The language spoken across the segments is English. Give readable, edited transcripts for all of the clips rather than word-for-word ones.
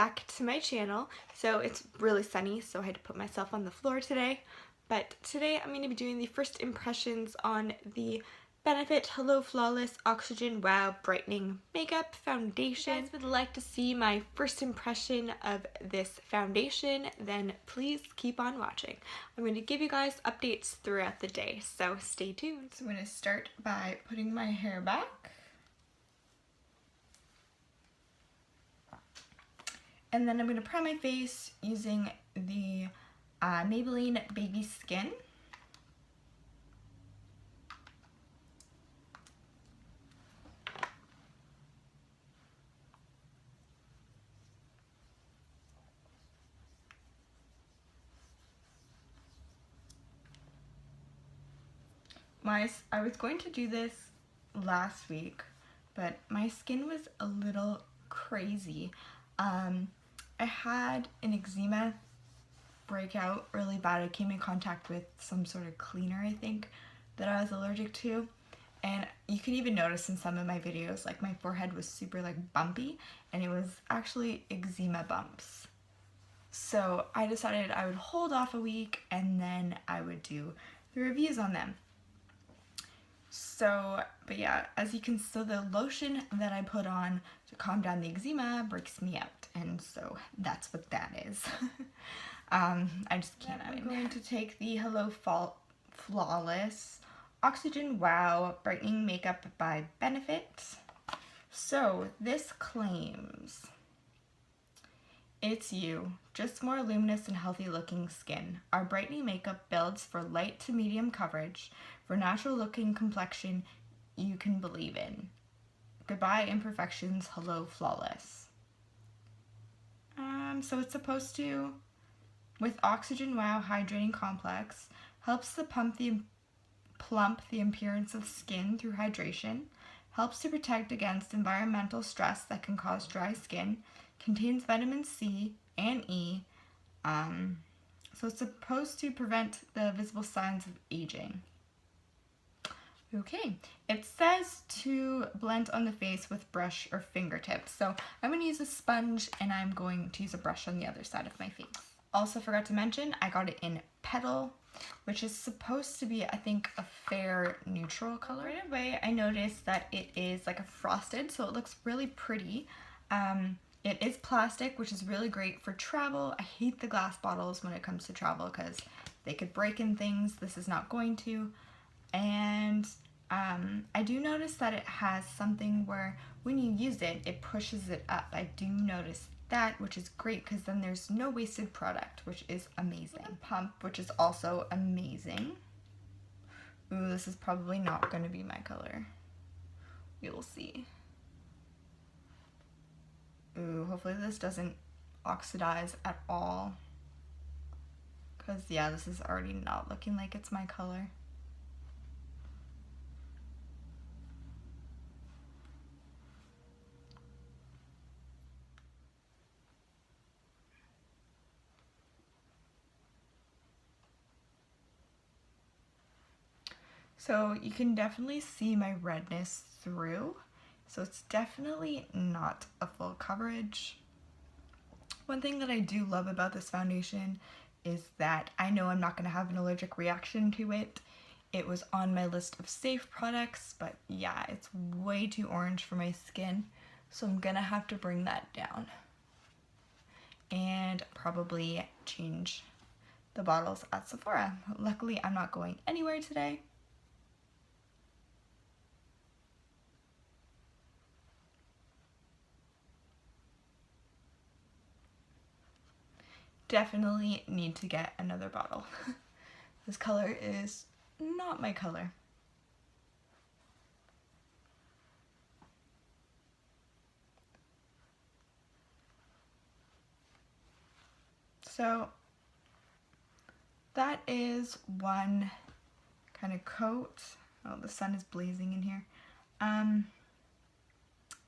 back to my channel. So it's really sunny, so I had to put myself on the floor today. But today I'm going to be doing the first impressions on the Benefit Hello Flawless Oxygen Wow Brightening Makeup Foundation. If you guys would like to see my first impression of this foundation, then please keep on watching. I'm going to give you guys updates throughout the day, so stay tuned. So I'm going to start by putting my hair back. And then I'm going to prime my face using the Maybelline Baby Skin. I was going to do this last week, but my skin was a little crazy. I had an eczema breakout really bad. I came in contact with some sort of cleaner, I think, that I was allergic to. And you can even notice in some of my videos, like my forehead was super like bumpy, and it was actually eczema bumps. So I decided I would hold off a week and then I would do the reviews on them. So, but yeah, as you can see, the lotion that I put on to calm down the eczema breaks me out, and so that's what that is. I just can't win. I'm going to take the Hello Flawless Oxygen Wow Brightening Makeup by Benefit. So this claims, it's you, just more luminous and healthy looking skin. Our brightening makeup builds for light to medium coverage, for natural looking complexion you can believe in. Goodbye imperfections, hello flawless. So it's supposed to, with Oxygen Wow Hydrating Complex, helps to plump the appearance of skin through hydration, helps to protect against environmental stress that can cause dry skin, contains vitamin C and E, so it's supposed to prevent the visible signs of aging. Okay, it says to blend on the face with brush or fingertips, so I'm going to use a sponge and I'm going to use a brush on the other side of my face. Also forgot to mention, I got it in Petal, which is supposed to be, I think, a fair neutral color. Right away, I noticed that it is like a frosted, so it looks really pretty. It is plastic, which is really great for travel. I hate the glass bottles when it comes to travel because they could break in things. This is not going to. And I do notice that it has something where when you use it, it pushes it up. I do notice that, which is great because then there's no wasted product, which is amazing. Pump, which is also amazing. Ooh, this is probably not going to be my color. We will see. Ooh, hopefully this doesn't oxidize at all. Because, yeah, this is already not looking like it's my color. So you can definitely see my redness through. So it's definitely not a full coverage. One thing that I do love about this foundation is that I know I'm not going to have an allergic reaction to it. It was on my list of safe products, but yeah, it's way too orange for my skin. So I'm going to have to bring that down and probably change the bottles at Sephora. Luckily, I'm not going anywhere today. Definitely need to get another bottle. This color is not my color. So that is one kind of coat. Oh, the sun is blazing in here.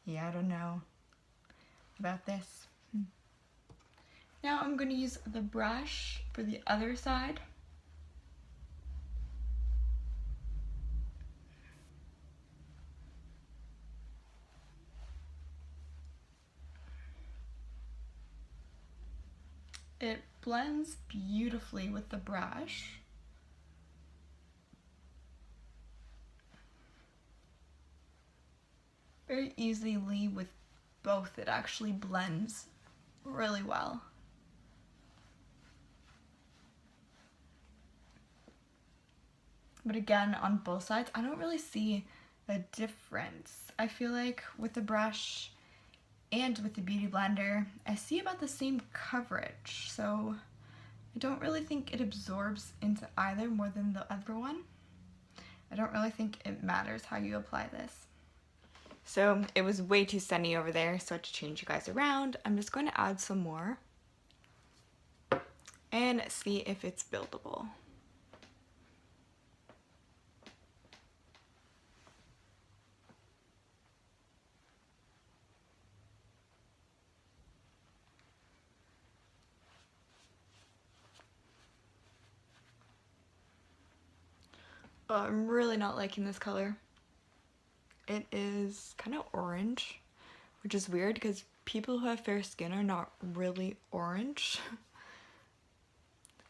Yeah, I don't know about this. Now I'm going to use the brush for the other side. It blends beautifully with the brush. Very easily with both, it actually blends really well. But again, on both sides, I don't really see a difference. I feel like with the brush and with the Beauty Blender, I see about the same coverage. So I don't really think it absorbs into either more than the other one. I don't really think it matters how you apply this. So it was way too sunny over there, so to change you guys around, I'm just going to add some more and see if it's buildable. Oh, I'm really not liking this color. It is kind of orange, which is weird because people who have fair skin are not really orange.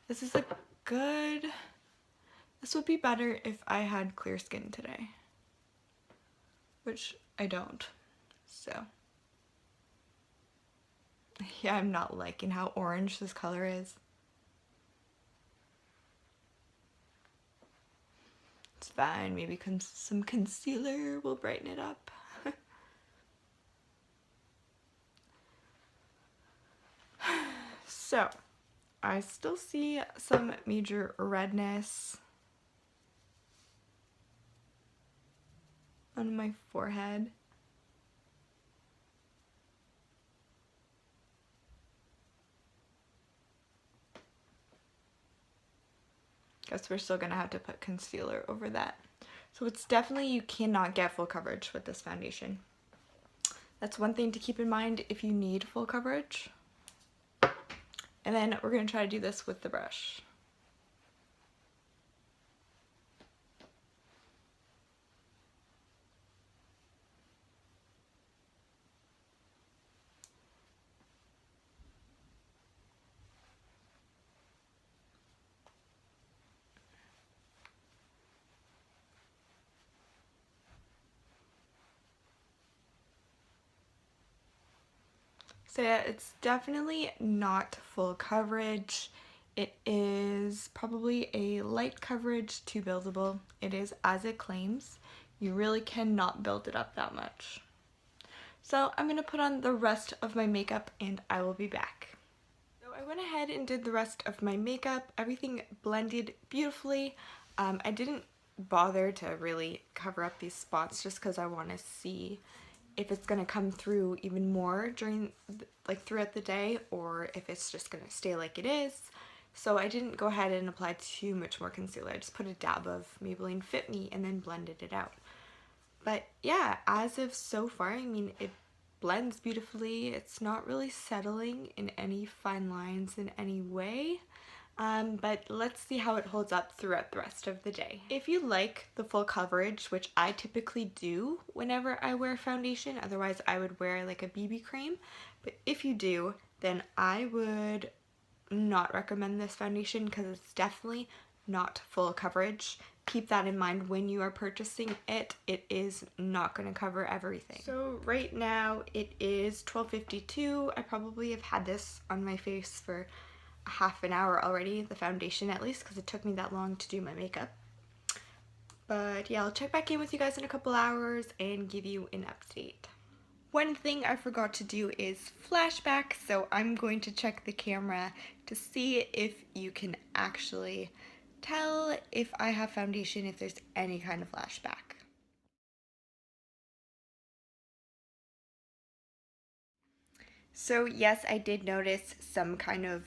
This is a good... This would be better if I had clear skin today, which I don't, so. Yeah, I'm not liking how orange this color is. It's fine, maybe some concealer will brighten it up. So, I still see some major redness on my forehead. Guess we're still gonna have to put concealer over that. So it's definitely, you cannot get full coverage with this foundation. That's one thing to keep in mind if you need full coverage. And then we're gonna try to do this with the brush. So yeah, it's definitely not full coverage. It is probably a light coverage to buildable. It is as it claims. You really cannot build it up that much. So I'm gonna put on the rest of my makeup and I will be back. So I went ahead and did the rest of my makeup. Everything blended beautifully. I didn't bother to really cover up these spots just because I want to see if it's going to come through even more during throughout the day, or if it's just going to stay like it is. So I didn't go ahead and apply too much more concealer. I just put a dab of Maybelline Fit Me and then blended it out. But yeah, as of so far, I mean, it blends beautifully. It's not really settling in any fine lines in any way. But let's see how it holds up throughout the rest of the day. If you like the full coverage, which I typically do whenever I wear foundation, otherwise I would wear like a BB cream, but if you do, then I would not recommend this foundation because it's definitely not full coverage. Keep that in mind when you are purchasing it. It is not going to cover everything. So right now it is 12:52. I probably have had this on my face for half an hour already, the foundation at least, because it took me that long to do my makeup. But yeah, I'll check back in with you guys in a couple hours and give you an update. One thing I forgot to do is flashback, so I'm going to check the camera to see if you can actually tell if I have foundation, if there's any kind of flashback. So yes, I did notice some kind of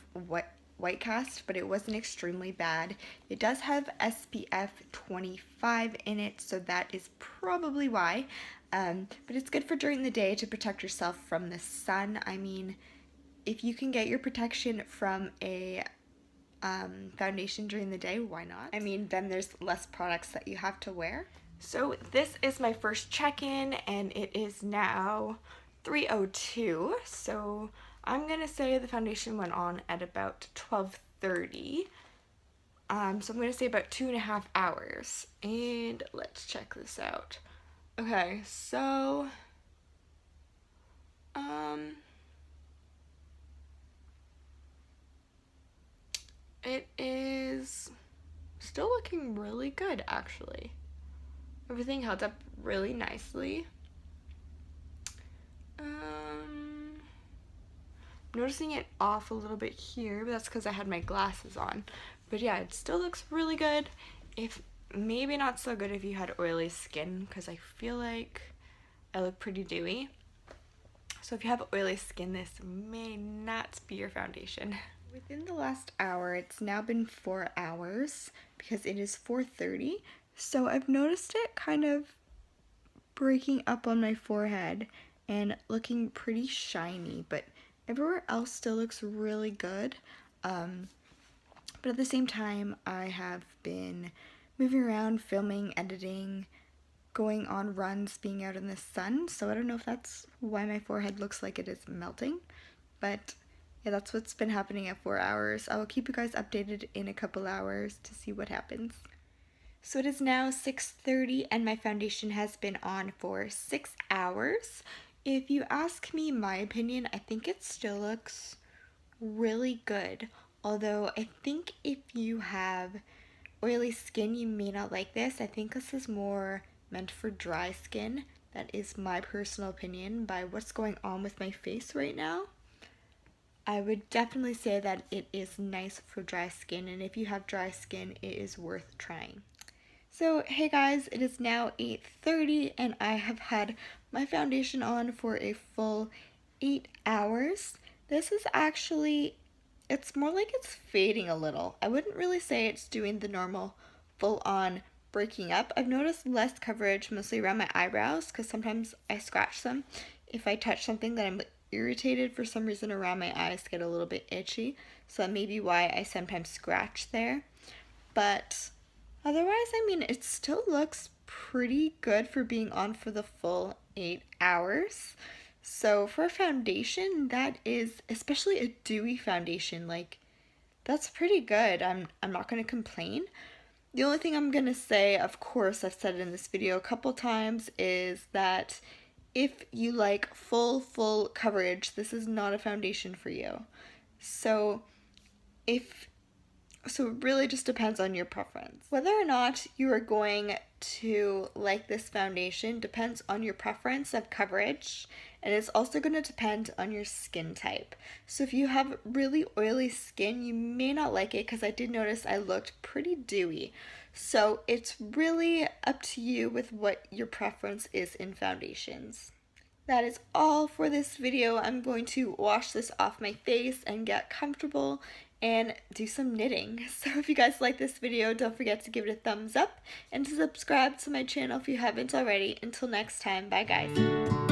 white cast, but it wasn't extremely bad. It does have SPF 25 in it, so that is probably why. But it's good for during the day to protect yourself from the sun. I mean, if you can get your protection from a foundation during the day, why not? I mean, then there's less products that you have to wear. So this is my first check-in, and it is now 3:02, so I'm gonna say the foundation went on at about 12:30. So I'm gonna say about 2.5 hours. And let's check this out. Okay, so it is still looking really good, actually. Everything held up really nicely. Noticing it off a little bit here, but that's because I had my glasses on. But yeah, it still looks really good. If maybe not so good if you had oily skin, because I feel like I look pretty dewy. So if you have oily skin, this may not be your foundation. Within the last hour, it's now been 4 hours because it is 4:30. So I've noticed it kind of breaking up on my forehead and looking pretty shiny, but everywhere else still looks really good. But at the same time, I have been moving around, filming, editing, going on runs, being out in the sun, so I don't know if that's why my forehead looks like it is melting, but yeah, that's what's been happening at 4 hours. I will keep you guys updated in a couple hours to see what happens. So it is now 6:30 and my foundation has been on for 6 hours. If you ask me my opinion, I think it still looks really good. Although I think if you have oily skin, you may not like this. I think this is more meant for dry skin. That is my personal opinion by what's going on with my face right now. I would definitely say that it is nice for dry skin, and if you have dry skin, it is worth trying. So hey guys, it is now 8:30 and I have had my foundation on for a full 8 hours. This is actually, it's more like it's fading a little. I wouldn't really say it's doing the normal full-on breaking up. I've noticed less coverage mostly around my eyebrows because sometimes I scratch them. If I touch something that I'm irritated for some reason around my eyes get a little bit itchy, so that may be why I sometimes scratch there. But otherwise, I mean, it still looks pretty good for being on for the full 8 hours. So for a foundation, that is, especially a dewy foundation, like, that's pretty good. I'm not going to complain. The only thing I'm going to say, of course, I've said it in this video a couple times, is that if you like full coverage, this is not a foundation for you. So it really just depends on your preference. Whether or not you are going to like this foundation depends on your preference of coverage, and it's also going to depend on your skin type. So if you have really oily skin, you may not like it because I did notice I looked pretty dewy. So it's really up to you with what your preference is in foundations. That is all for this video. I'm going to wash this off my face and get comfortable and do some knitting. So if you guys like this video, don't forget to give it a thumbs up and to subscribe to my channel if you haven't already. Until next time, bye guys.